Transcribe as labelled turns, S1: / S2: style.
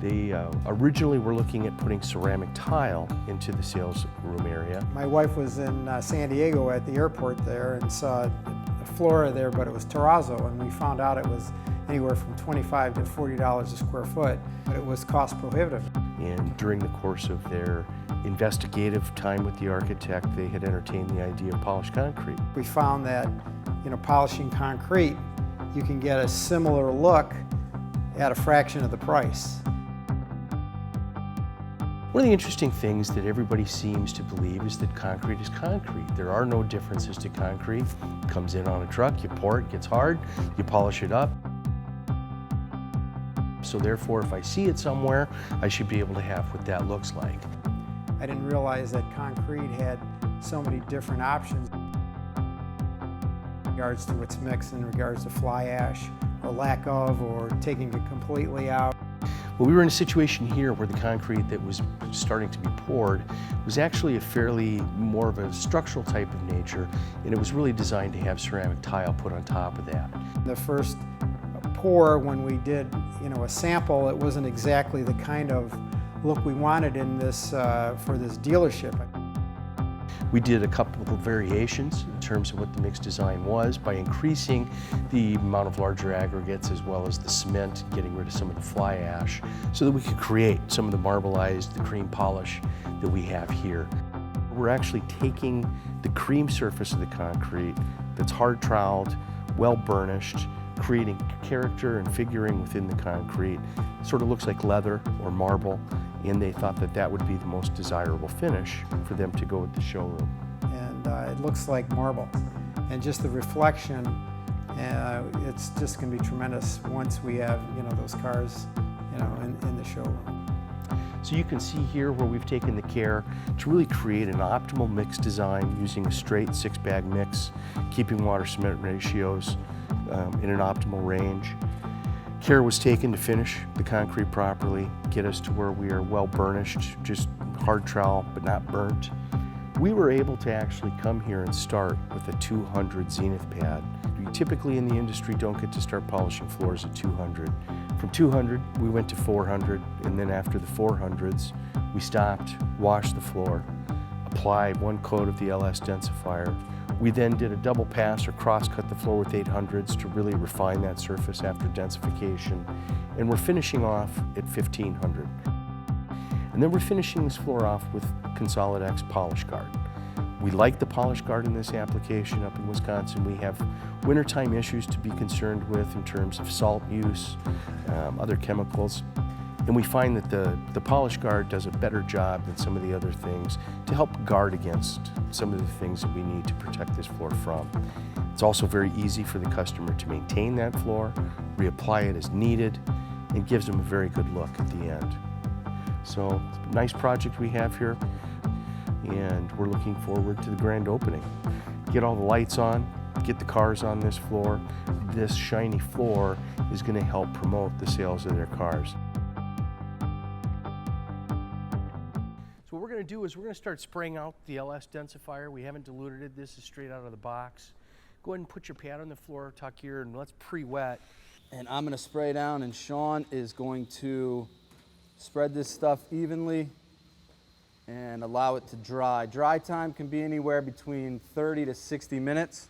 S1: They originally were looking at putting ceramic tile into the sales room area.
S2: My wife was in San Diego at the airport there and saw a floor there, but it was terrazzo, and we found out it was anywhere from $25 to $40 a square foot, but it was cost prohibitive.
S1: And during the course of their investigative time with the architect, they had entertained the idea of polished concrete.
S2: We found that, polishing concrete, you can get a similar look at a fraction of the price.
S1: One of the interesting things that everybody seems to believe is that concrete is concrete. There are no differences to concrete. It comes in on a truck, you pour it, gets hard, you polish it up. So therefore, if I see it somewhere, I should be able to have what that looks like.
S2: I didn't realize that concrete had so many different options in regards to its mix, in regards to fly ash, or lack of, or taking it completely out.
S1: Well, we were in a situation here where the concrete that was starting to be poured was actually a fairly more of a structural type of nature, and it was really designed to have ceramic tile put on top of that.
S2: The first pour, when we did a sample, it wasn't exactly the kind of look we wanted in this for this dealership.
S1: We did a couple of variations in terms of what the mix design was by increasing the amount of larger aggregates as well as the cement, getting rid of some of the fly ash, so that we could create some of the marbleized, the cream polish that we have here. We're actually taking the cream surface of the concrete that's hard troweled, well burnished, creating character and figuring within the concrete. It sort of looks like leather or marble, and they thought that that would be the most desirable finish for them to go with the showroom.
S2: And it looks like marble. And just the reflection, it's just going to be tremendous once we have those cars in the showroom.
S1: So you can see here where we've taken the care to really create an optimal mix design using a straight 6-bag mix, keeping water cement ratios in an optimal range. Care was taken to finish the concrete properly, get us to where we are well burnished, just hard trowel but not burnt. We were able to actually come here and start with a 200 zenith pad. We typically in the industry don't get to start polishing floors at 200. From 200 we went to 400, and then after the 400s we stopped, washed the floor, applied one coat of the LS densifier. We then did a double pass or cross-cut the floor with 800s to really refine that surface after densification. And we're finishing off at 1500. And then we're finishing this floor off with Consolidex Polish Guard. We like the Polish Guard in this application up in Wisconsin. We have wintertime issues to be concerned with in terms of salt use, other chemicals. And we find that the Polish Guard does a better job than some of the other things to help guard against some of the things that we need to protect this floor from. It's also very easy for the customer to maintain that floor, reapply it as needed, and gives them a very good look at the end. So it's a nice project we have here, and we're looking forward to the grand opening. Get all the lights on, get the cars on this floor. This shiny floor is going to help promote the sales of their cars. So what we're going to do is we're going to start spraying out the LS densifier. We haven't diluted it. This is straight out of the box. Go ahead and put your pad on the floor, tuck here, and let's pre-wet.
S3: And I'm going to spray down, and Sean is going to spread this stuff evenly and allow it to dry. Dry time can be anywhere between 30 to 60 minutes.